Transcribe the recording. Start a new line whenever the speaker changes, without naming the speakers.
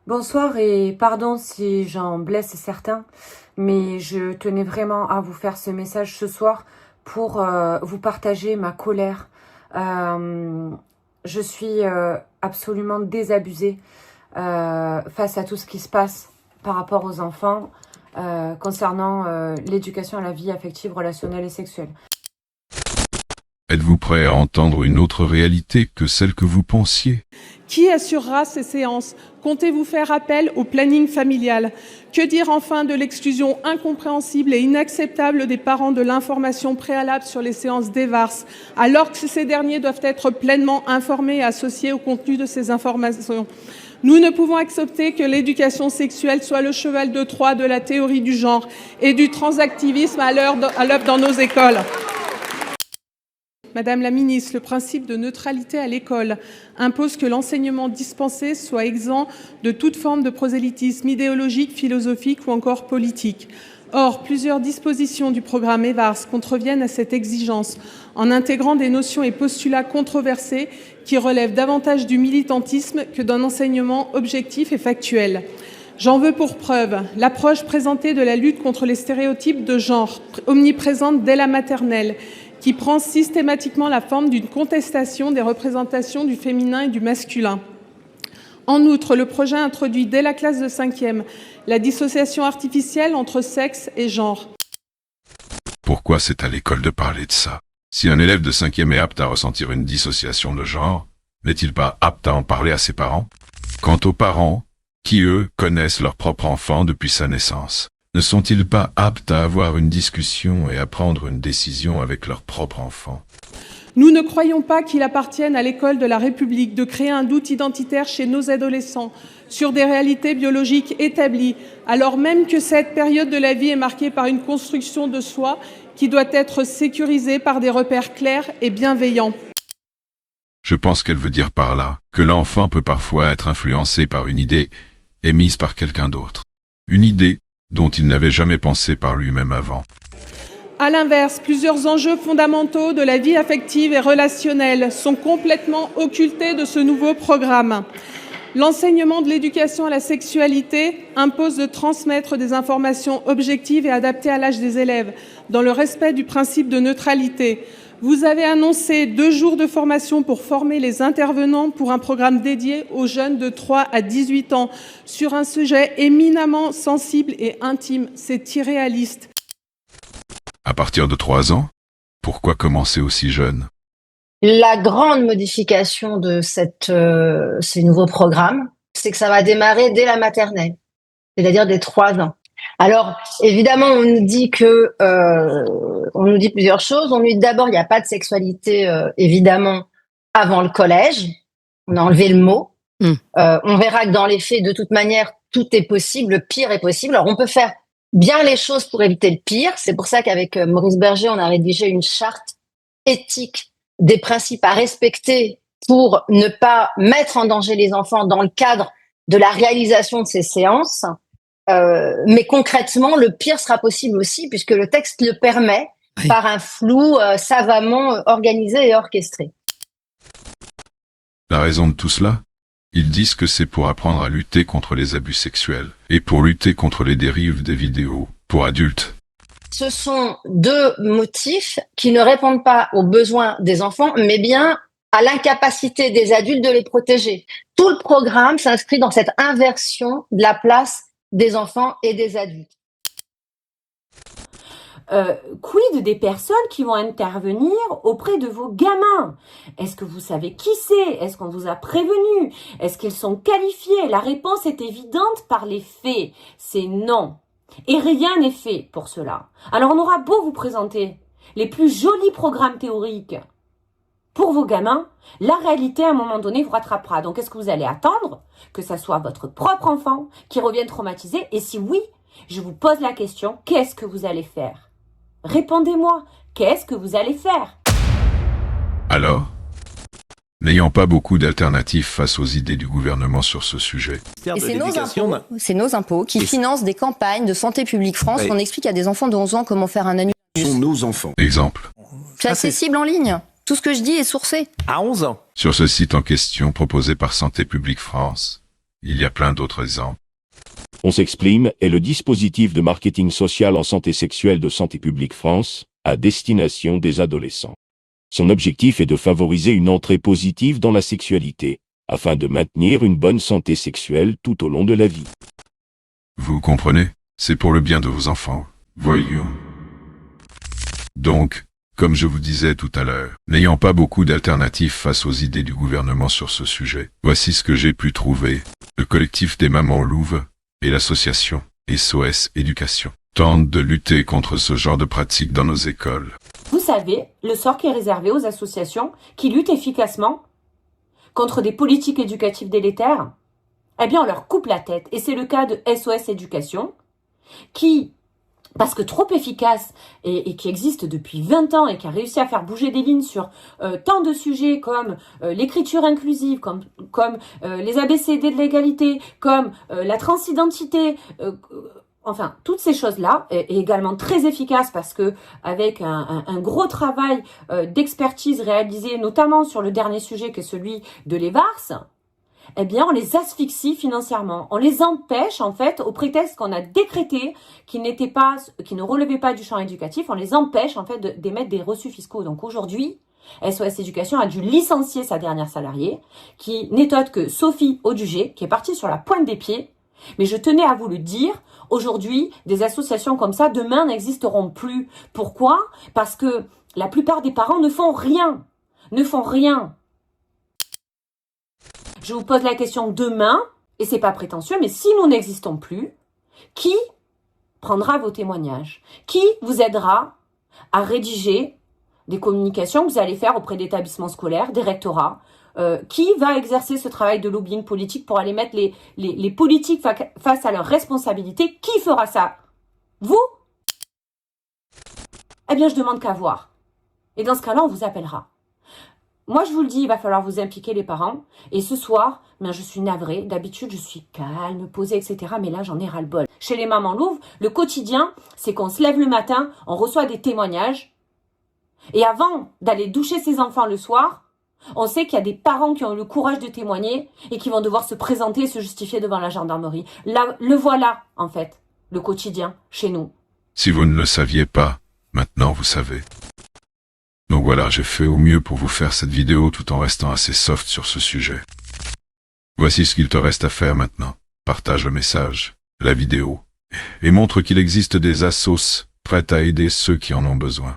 Bonsoir et pardon si j'en blesse certains, mais je tenais vraiment à vous faire ce message ce soir pour vous partager ma colère. Euh, je suis absolument désabusée face à tout ce qui se passe par rapport aux enfants concernant l'éducation à la vie affective, relationnelle et sexuelle.
Êtes-vous prêt à entendre une autre réalité que celle que vous pensiez?
Qui assurera ces séances? Comptez-vous faire appel au planning familial? Que dire enfin de l'exclusion incompréhensible et inacceptable des parents de l'information préalable sur les séances d'EVARS, alors que ces derniers doivent être pleinement informés et associés au contenu de ces informations? Nous ne pouvons accepter que l'éducation sexuelle soit le cheval de Troie de la théorie du genre et du transactivisme à l'œuvre dans nos écoles. Madame la ministre, le principe de neutralité à l'école impose que l'enseignement dispensé soit exempt de toute forme de prosélytisme idéologique, philosophique ou encore politique. Or, plusieurs dispositions du programme EVARS contreviennent à cette exigence en intégrant des notions et postulats controversés qui relèvent davantage du militantisme que d'un enseignement objectif et factuel. J'en veux pour preuve l'approche présentée de la lutte contre les stéréotypes de genre, omniprésente dès la maternelle, qui prend systématiquement la forme d'une contestation des représentations du féminin et du masculin. En outre, le projet introduit dès la classe de 5e la dissociation artificielle entre sexe et genre.
Pourquoi c'est à l'école de parler de ça? Si un élève de 5e est apte à ressentir une dissociation de genre, n'est-il pas apte à en parler à ses parents? Quant aux parents, qui eux connaissent leur propre enfant depuis sa naissance, ne sont-ils pas aptes à avoir une discussion et à prendre une décision avec leur propre enfant?
Nous ne croyons pas qu'il appartienne à l'école de la République de créer un doute identitaire chez nos adolescents sur des réalités biologiques établies, alors même que cette période de la vie est marquée par une construction de soi qui doit être sécurisée par des repères clairs et bienveillants.
Je pense qu'elle veut dire par là que l'enfant peut parfois être influencé par une idée émise par quelqu'un d'autre. Une idée dont il n'avait jamais pensé par lui-même avant.
À l'inverse, plusieurs enjeux fondamentaux de la vie affective et relationnelle sont complètement occultés de ce nouveau programme. L'enseignement de l'éducation à la sexualité impose de transmettre des informations objectives et adaptées à l'âge des élèves, dans le respect du principe de neutralité. Vous avez annoncé 2 jours de formation pour former les intervenants pour un programme dédié aux jeunes de 3 à 18 ans sur un sujet éminemment sensible et intime. C'est irréaliste.
À partir de 3 ans? Pourquoi commencer aussi jeune?
La grande modification de ces nouveaux programmes, c'est que ça va démarrer dès la maternelle, c'est-à-dire dès 3 ans. Alors, évidemment, on nous dit plusieurs choses. On nous dit d'abord, il n'y a pas de sexualité, évidemment, avant le collège. On a enlevé le mot. On verra que dans les faits, de toute manière, tout est possible, le pire est possible. Alors, on peut faire bien les choses pour éviter le pire. C'est pour ça qu'avec Maurice Berger, on a rédigé une charte éthique des principes à respecter pour ne pas mettre en danger les enfants dans le cadre de la réalisation de ces séances. Mais concrètement, le pire sera possible aussi puisque le texte le permet par un flou savamment organisé et orchestré.
La raison de tout cela? Ils disent que c'est pour apprendre à lutter contre les abus sexuels et pour lutter contre les dérives des vidéos pour adultes.
Ce sont 2 motifs qui ne répondent pas aux besoins des enfants, mais bien à l'incapacité des adultes de les protéger. Tout le programme s'inscrit dans cette inversion de la place des enfants et des adultes.
Quid des personnes qui vont intervenir auprès de vos gamins? Est-ce que vous savez qui c'est? Est-ce qu'on vous a prévenu? Est-ce qu'ils sont qualifiés? La réponse est évidente par les faits. C'est non. Et rien n'est fait pour cela. Alors on aura beau vous présenter les plus jolis programmes théoriques pour vos gamins, la réalité à un moment donné vous rattrapera. Donc est-ce que vous allez attendre que ça soit votre propre enfant qui revienne traumatisé? Et si oui, je vous pose la question, qu'est-ce que vous allez faire? Répondez-moi, qu'est-ce que vous allez faire?
Alors, n'ayant pas beaucoup d'alternatives face aux idées du gouvernement sur ce sujet.
Et c'est nos impôts qui financent des campagnes de Santé publique France. On explique à des enfants de 11 ans comment faire un anus.
Ce sont nos enfants.
Exemple.
C'est accessible en ligne. Tout ce que je dis est sourcé.
À 11 ans.
Sur ce site en question proposé par Santé publique France, Il y a plein d'autres exemples.
On s'exprime est le dispositif de marketing social en santé sexuelle de Santé publique France, à destination des adolescents. Son objectif est de favoriser une entrée positive dans la sexualité, afin de maintenir une bonne santé sexuelle tout au long de la vie.
Vous comprenez? C'est pour le bien de vos enfants. Voyons. Donc, comme je vous disais tout à l'heure, n'ayant pas beaucoup d'alternatives face aux idées du gouvernement sur ce sujet, voici ce que j'ai pu trouver. Le collectif des mamans louves et l'association SOS Éducation tentent de lutter contre ce genre de pratiques dans nos écoles.
Vous savez, le sort qui est réservé aux associations qui luttent efficacement contre des politiques éducatives délétères, eh bien on leur coupe la tête. Et c'est le cas de SOS Éducation qui, parce que trop efficace et qui existe depuis 20 ans et qui a réussi à faire bouger des lignes sur tant de sujets comme l'écriture inclusive, comme les ABCD de l'égalité, comme la transidentité, enfin toutes ces choses-là, est également très efficace parce que avec un gros travail d'expertise réalisé notamment sur le dernier sujet qui est celui de l'EVARS, eh bien, on les asphyxie financièrement. On les empêche, en fait, au prétexte qu'on a décrété qui ne relevaient pas du champ éducatif, on les empêche, en fait, d'émettre des reçus fiscaux. Donc, aujourd'hui, SOS Éducation a dû licencier sa dernière salariée, qui n'est autre que Sophie Audugé, qui est partie sur la pointe des pieds. Mais je tenais à vous le dire, aujourd'hui, des associations comme ça, demain, n'existeront plus. Pourquoi? Parce que la plupart des parents ne font rien. Ne font rien. Je vous pose la question demain, et c'est pas prétentieux, mais si nous n'existons plus, qui prendra vos témoignages? Qui vous aidera à rédiger des communications que vous allez faire auprès d'établissements scolaires, des rectorats? Qui va exercer ce travail de lobbying politique pour aller mettre les politiques face à leurs responsabilités? Qui fera ça? Vous? Eh bien, je demande qu'à voir. Et dans ce cas-là, on vous appellera. Moi, je vous le dis, il va falloir vous impliquer les parents. Et ce soir, ben, je suis navrée. D'habitude, je suis calme, posée, etc. Mais là, j'en ai ras-le-bol. Chez les mamans louves, le quotidien, c'est qu'on se lève le matin, on reçoit des témoignages. Et avant d'aller doucher ses enfants le soir, on sait qu'il y a des parents qui ont eu le courage de témoigner et qui vont devoir se présenter et se justifier devant la gendarmerie. Là, le voilà, en fait, le quotidien, chez nous.
Si vous ne le saviez pas, maintenant vous savez. Donc voilà, j'ai fait au mieux pour vous faire cette vidéo tout en restant assez soft sur ce sujet. Voici ce qu'il te reste à faire maintenant. Partage le message, la vidéo, et montre qu'il existe des assos prêtes à aider ceux qui en ont besoin.